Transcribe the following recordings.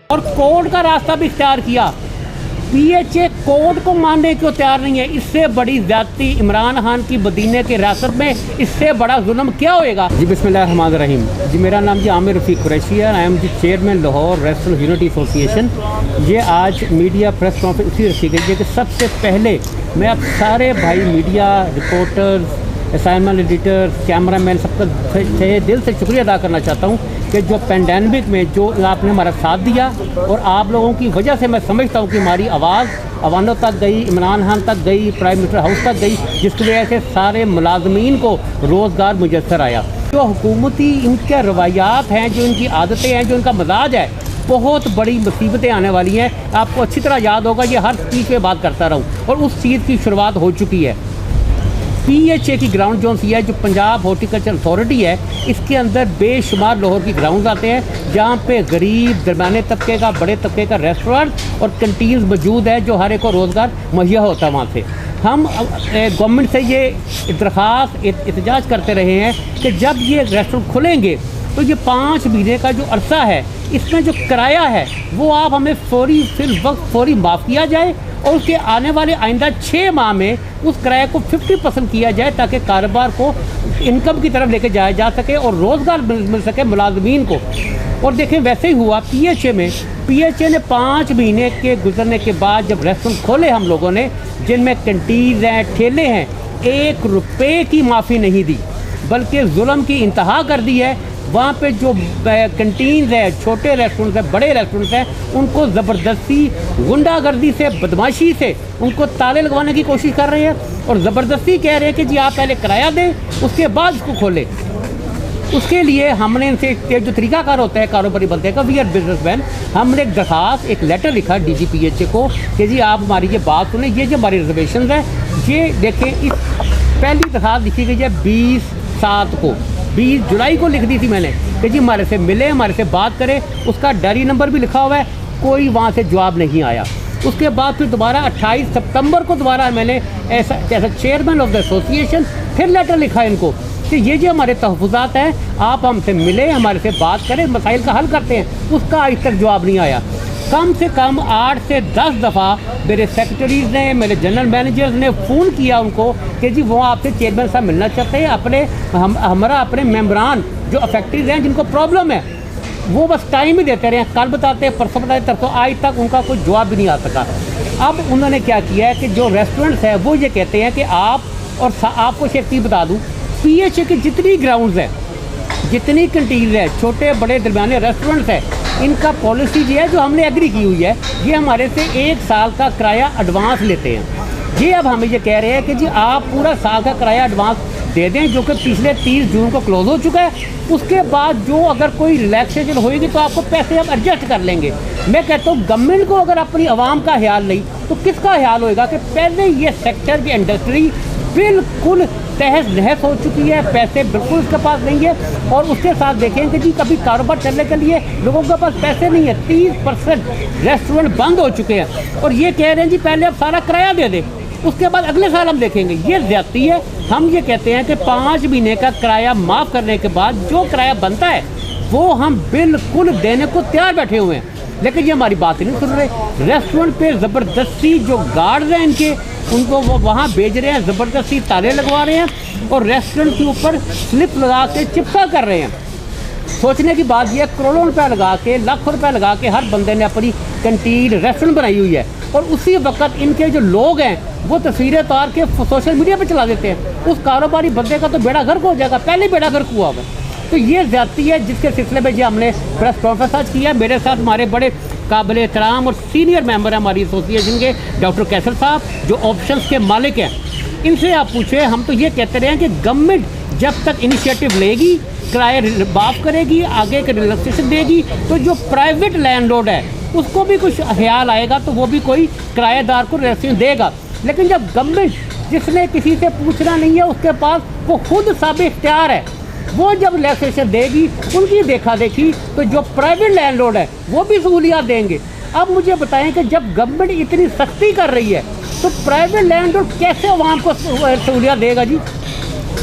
और कोर्ट का रास्ता भी इख्तियार किया। PHA कोर्ट को मानने को तैयार नहीं है। इससे बड़ी ज़्यादती इमरान खान की मदीने के रियासत में, इससे बड़ा जुल्म क्या होएगा। जी बिस्मिल्लाहिर्रहमानिर्रहीम। जी मेरा नाम जी आमिर रफ़ीक कुरैशी है। I am G chairman Lahore restaurant unity association. ये आज मीडिया प्रेस कॉन्फ्रेंस इसी रखी गई है कि सबसे पहले मैं अब सारे भाई media reporters, assignment editor, cameraman, सबका दिल से शुक्रिया अदा करना चाहता हूँ कि जो पेंडेमिक में जो आपने हमारा साथ दिया, और आप लोगों की वजह से मैं समझता हूँ कि हमारी आवाज़ अवानों तक गई, इमरान खान तक गई, प्राइम मिनिस्टर हाउस तक गई, जिसकी वजह से सारे मुलाजमीन को रोज़गार मुयस्सर आया। जो हुकूमती इनके रवायात हैं, जो इनकी आदतें हैं, जो इनका मजाज है, बहुत बड़ी मुसीबतें आने वाली हैं। आपको अच्छी तरह याद होगा, ये हर चीज़ पे बात करता रहूँ, और उस चीज़ की शुरुआत हो चुकी है। PHA की ग्राउंड जोन सी है, जो पंजाब हॉर्टिकल्चर अथॉरिटी है, इसके अंदर बेशुमार लाहौर की ग्राउंड आते हैं, जहाँ पे गरीब, दरमियाने तबके का, बड़े तबके का रेस्टोरेंट और कंटीन्स मौजूद है, जो हर एक को रोज़गार मुहैया होता है वहाँ से। हम गवर्नमेंट से ये दरख्वास्त एहतजाज करते रहे हैं कि जब ये रेस्टोरेंट खुलेंगे तो ये 5 महीने का जो अरसा है, इसमें जो किराया है वो आप हमें फौरी माफ़ किया जाए, और उसके आने वाले आइंदा 6 माह में उस किराए को 50% किया जाए, ताकि कारोबार को इनकम की तरफ लेके जाया जा सके और रोज़गार मिल सके मुलाजमीन को। और देखें वैसे ही हुआ PHA में। PHA ने 5 महीने के गुजरने के बाद जब रेस्टोरेंट खोले हम लोगों ने, जिनमें कंटीन हैं, ठेले हैं, 1 रुपये की माफ़ी नहीं दी, बल्कि जुल्म की इंतहा कर दी है। वहाँ पे जो कंटीन्स है, छोटे रेस्टोरेंट्स हैं, बड़े रेस्टोरेंट्स हैं, उनको ज़बरदस्ती, गुंडागर्दी से, बदमाशी से उनको ताले लगवाने की कोशिश कर रहे हैं, और ज़बरदस्ती कह रहे हैं कि जी आप पहले किराया दें, उसके बाद इसको खोलें। उसके लिए हमने इनसे जो तरीकाकार होता है कारोबारी बनते का, वी आर बिजनेसमैन, हमने एक दरख्वास्त, एक लेटर लिखा DG PHA को कि जी आप हमारी ये बात सुने, ये जो हमारी रिजर्वेशन है, ये देखें। इस पहली दरख्वास्त लिखी गई है 20 जुलाई को लिख दी थी मैंने कि जी हमारे से मिले, हमारे से बात करें। उसका डायरी नंबर भी लिखा हुआ है, कोई वहाँ से जवाब नहीं आया। उसके बाद फिर दोबारा 28 सितंबर को दोबारा मैंने ऐसा चेयरमैन ऑफ द एसोसिएशन फिर लेटर लिखा इनको कि ये जो हमारे तहफ़्फ़ुज़ात हैं, आप हमसे मिले, हमारे से बात करें, मसाइल का हल करते हैं। उसका आज तक जवाब नहीं आया। कम से कम 8 से 10 दफ़ा मेरे सेक्रेटरीज़ ने, मेरे जनरल मैनेजर्स ने फ़ोन किया उनको कि जी वो आपसे चेयरमैन साहब मिलना चाहते हैं, हमारा अपने मेम्बरान जो अफेक्टेड हैं, जिनको प्रॉब्लम है, वो बस टाइम ही देते रहे, कल बताते हैं, परसों बताते, तरसों, आज तक उनका कोई जवाब भी नहीं आ सका। अब उन्होंने क्या किया है कि जो रेस्टोरेंट्स हैं वो ये कहते हैं कि आप, और आपको एक चीज़ बता दूँ, PHA की जितनी ग्राउंड्स हैं, जितनी कंटीन है, छोटे बड़े दरमियाने रेस्टोरेंट्स हैं, इनका पॉलिसी ये है, जो हमने एग्री की हुई है, ये हमारे से 1 साल का किराया एडवांस लेते हैं। ये अब हमें ये कह रहे हैं कि जी आप पूरा साल का किराया एडवांस दे दें, जो कि पिछले 30 जून को क्लोज़ हो चुका है। उसके बाद जो अगर कोई रिलैक्सेशन होगी तो आपको पैसे हम एडजस्ट कर लेंगे। मैं कहता हूँ गवर्नमेंट को अगर अपनी आवाम का ख्याल नहीं तो किसका ख्याल होएगा कि पहले ये सेक्टर की इंडस्ट्री बिल्कुल तहस नहस हो चुकी है, पैसे बिल्कुल उसके पास नहीं है। और उसके साथ देखें कि जी कभी कारोबार चलने के लिए लोगों के पास पैसे नहीं है, 30% रेस्टोरेंट बंद हो चुके हैं, और ये कह रहे हैं जी पहले आप सारा किराया दे दें, उसके बाद अगले साल हम देखेंगे। ये ज़्यादती है। हम ये कहते हैं कि 5 महीने का किराया माफ़ करने के बाद जो किराया बनता है वो हम बिल्कुल देने को तैयार बैठे हुए हैं, लेकिन ये हमारी बात नहीं सुन रहे। रेस्टोरेंट पे ज़बरदस्ती जो गार्ड्स हैं इनके, उनको वो वहाँ भेज रहे हैं, ज़बरदस्ती ताले लगवा रहे हैं, और रेस्टोरेंट के ऊपर स्लिप लगा के चिपका कर रहे हैं। सोचने की बात यह, करोड़ों रुपया लगा के, लाखों रुपया लगा के हर बंदे ने अपनी कंटीन, रेस्टोरेंट बनाई हुई है, और उसी वक्त इनके जो लोग हैं वो तस्वीरें उतार के सोशल मीडिया पे चला देते हैं। उस कारोबारी बंदे का तो बेड़ा गर्क हो जाएगा, पहले ही बेड़ा गर्क हुआ हुआ। तो ये ज़्यादती है, जिसके सिलसिले में ये हमने प्रेस कॉन्फ्रेंस आज किया। मेरे साथ हमारे बड़े काबिल एहतराम और सीनियर मेंबर हैं हमारी एसोसिएशन के, डॉक्टर कैसर साहब, जो ऑप्शंस के मालिक हैं। इनसे आप पूछे, हम तो ये कहते रहे हैं कि गवर्नमेंट जब तक इनिशिएटिव लेगी, किराए माफ़ करेगी, आगे के रिलैक्सेशन देगी, तो जो प्राइवेट लैंडलॉर्ड है उसको भी कुछ ख्याल आएगा, तो वो भी कोई किराएदार को रिलैक्सेशन देगा। लेकिन जब गवर्नमेंट, जिसने किसी से पूछना नहीं है, उसके पास वो खुद साबित इख्तियार है, वो जब रिलैक्सेशन देगी, उनकी देखा देखी, तो जो प्राइवेट लैंडलॉर्ड है वो भी सहूलियात देंगे। अब मुझे बताएं कि जब गवर्नमेंट इतनी सख्ती कर रही है तो प्राइवेट लैंडलॉर्ड कैसे आवाम को सहूलियात देगा जी?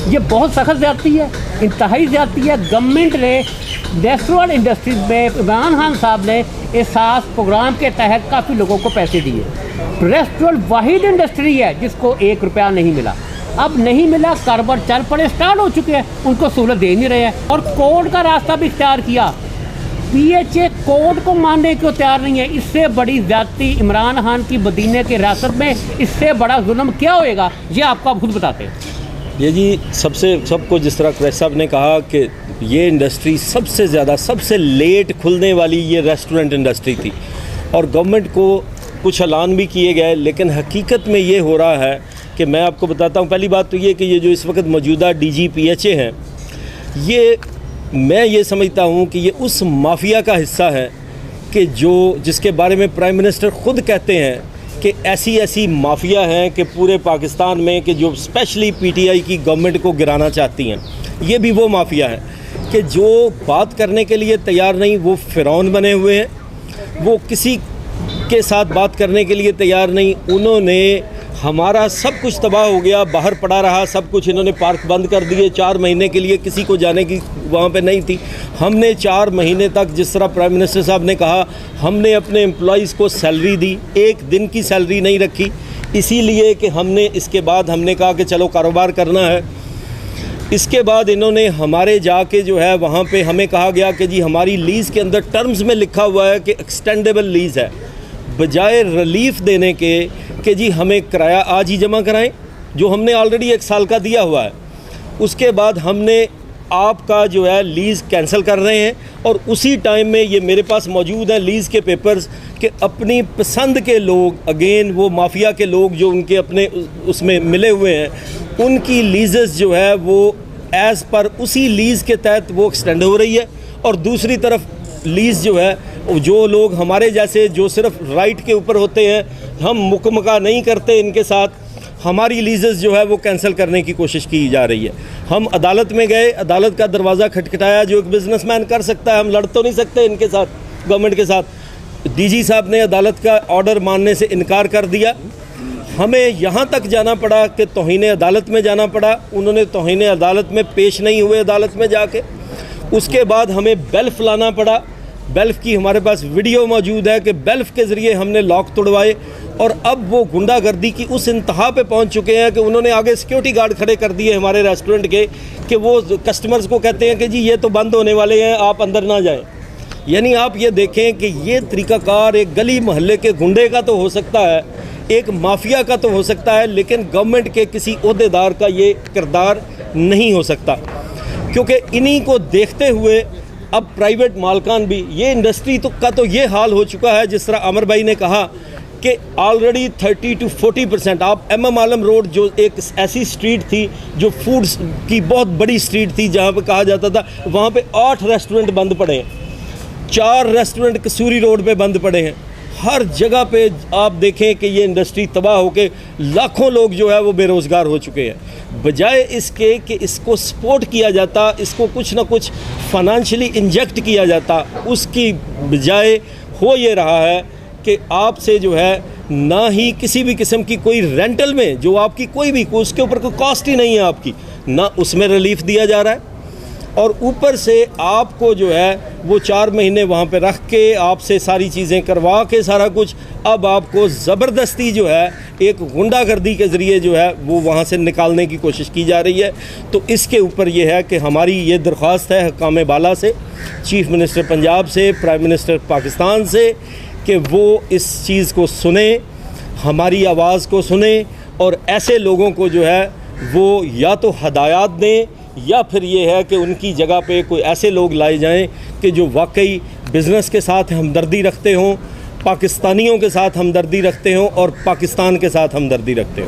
ये बहुत सख्त ज़्यादती है, इंतहाई ज़्यादती है। गवर्नमेंट ने रेस्टोरेंट इंडस्ट्रीज में इमरान खान साहब ने एहसास प्रोग्राम के तहत काफ़ी लोगों को पैसे दिए। रेस्टोरेंट वाहिद इंडस्ट्री है जिसको 1 रुपया नहीं मिला। अब नहीं मिला, कारोबार चल पड़े, स्टार्ट हो चुके हैं, उनको सहूलत दे नहीं रहे हैं और कोर्ट का रास्ता भी इख्तियार किया। PHA कोर्ट को मानने को तैयार नहीं है। इससे बड़ी ज्यादती इमरान खान की मदीने की रियासत में, इससे बड़ा जुल्म क्या होएगा, ये आपको आप खुद बताते हैं। ये जी सबको जिस तरह क्रैश साहब ने कहा कि ये इंडस्ट्री सबसे ज़्यादा सबसे लेट खुलने वाली ये रेस्टोरेंट इंडस्ट्री थी और गवर्नमेंट को कुछ ऐलान भी किए गए, लेकिन हकीकत में ये हो रहा है कि मैं आपको बताता हूँ। पहली बात तो ये कि ये जो इस वक्त मौजूदा DG PHA हैं, ये मैं ये समझता हूँ कि ये उस माफिया का हिस्सा है कि जिसके बारे में प्राइम मिनिस्टर ख़ुद कहते हैं कि ऐसी माफिया हैं कि पूरे पाकिस्तान में कि जो स्पेशली PTI की गवर्नमेंट को गिराना चाहती हैं। ये भी वो माफिया है कि जो बात करने के लिए तैयार नहीं, वो फ़िरौन बने हुए हैं, वो किसी के साथ बात करने के लिए तैयार नहीं। उन्होंने हमारा सब कुछ तबाह हो गया, बाहर पड़ा रहा सब कुछ। इन्होंने पार्क बंद कर दिए 4 महीने के लिए, किसी को जाने की वहाँ पे नहीं थी। हमने 4 महीने तक, जिस तरह प्राइम मिनिस्टर साहब ने कहा, हमने अपने एम्प्लॉइज़ को सैलरी दी, 1 दिन की सैलरी नहीं रखी, इसीलिए कि इसके बाद हमने कहा कि चलो कारोबार करना है। इसके बाद इन्होंने हमारे जाके जो है वहाँ पे हमें कहा गया कि जी हमारी लीज़ के अंदर टर्म्स में लिखा हुआ है कि एक्सटेंडेबल लीज़ है, बजाय रिलीफ देने के कि जी हमें किराया आज ही जमा कराएं, जो हमने ऑलरेडी 1 साल का दिया हुआ है। उसके बाद हमने आपका जो है लीज़ कैंसिल कर रहे हैं और उसी टाइम में ये मेरे पास मौजूद है लीज़ के पेपर्स कि अपनी पसंद के लोग, अगेन वो माफिया के लोग जो उनके अपने उसमें मिले हुए हैं, उनकी लीज़ेस जो है वो एज़ पर उसी लीज़ के तहत वो एक्सटेंड हो रही है। और दूसरी तरफ लीज़ जो है, जो लोग हमारे जैसे जो सिर्फ राइट के ऊपर होते हैं, हम मुकमका नहीं करते इनके साथ, हमारी लीज़ेस जो है वो कैंसिल करने की कोशिश की जा रही है। हम अदालत में गए, अदालत का दरवाज़ा खटखटाया, जो एक बिजनेसमैन कर सकता है। हम लड़ तो नहीं सकते इनके साथ, गवर्नमेंट के साथ। DG साहब ने अदालत का ऑर्डर मानने से इनकार कर दिया। हमें यहाँ तक जाना पड़ा कि तौहीन अदालत में जाना पड़ा। उन्होंने तौहीन अदालत में पेश नहीं हुए अदालत में जाके। उसके बाद हमें बेल्फ लाना पड़ा। बेल्फ की हमारे पास वीडियो मौजूद है कि बेल्फ के ज़रिए हमने लॉक तोड़वाए और अब वो गुंडागर्दी की उस इंतहा पे पहुंच चुके हैं कि उन्होंने आगे सिक्योरिटी गार्ड खड़े कर दिए हमारे रेस्टोरेंट के, कि वो कस्टमर्स को कहते हैं कि जी ये तो बंद होने वाले हैं, आप अंदर ना जाएं। यानी आप ये देखें कि ये तरीक़ाकार एक गली मोहल्ले के गुंडे का तो हो सकता है, एक माफिया का तो हो सकता है, लेकिन गवर्नमेंट के किसी ओहदेदार का ये किरदार नहीं हो सकता। क्योंकि इन्हीं को देखते हुए अब प्राइवेट मालकान भी, ये इंडस्ट्री का तो ये हाल हो चुका है, जिस तरह आमिर भाई ने कहा कि ऑलरेडी 30 to 40%। आप MM आलम रोड, जो एक ऐसी स्ट्रीट थी जो फूड्स की बहुत बड़ी स्ट्रीट थी, जहाँ पे कहा जाता था वहाँ पे 8 रेस्टोरेंट बंद पड़े हैं, 4 रेस्टोरेंट कसूरी रोड पे बंद पड़े हैं। हर जगह पे आप देखें कि ये इंडस्ट्री तबाह होकर लाखों लोग जो है वो बेरोज़गार हो चुके हैं। बजाय इसके कि इसको सपोर्ट किया जाता, इसको कुछ ना कुछ फाइनेंशियली इंजेक्ट किया जाता, उसकी बजाय हो ये रहा है कि आपसे जो है ना ही किसी भी किस्म की कोई रेंटल में जो आपकी कोई उसके ऊपर कोई कॉस्ट ही नहीं है आपकी, ना उसमें रिलीफ दिया जा रहा है। और ऊपर से आपको जो है वो 4 महीने वहाँ पे रख के आपसे सारी चीज़ें करवा के सारा कुछ, अब आपको ज़बरदस्ती जो है एक गुंडागर्दी के ज़रिए जो है वो वहाँ से निकालने की कोशिश की जा रही है। तो इसके ऊपर ये है कि हमारी ये दरख्वास्त है हुकाम बाला से, चीफ़ मिनिस्टर पंजाब से, प्राइम मिनिस्टर पाकिस्तान से, कि वो इस चीज़ को सुने, हमारी आवाज़ को सुने और ऐसे लोगों को जो है वो या तो हदायत दें या फिर ये है कि उनकी जगह पे कोई ऐसे लोग लाए जाएं कि जो वाकई बिज़नेस के साथ हमदर्दी रखते हों, पाकिस्तानियों के साथ हमदर्दी रखते हों और पाकिस्तान के साथ हमदर्दी रखते हों।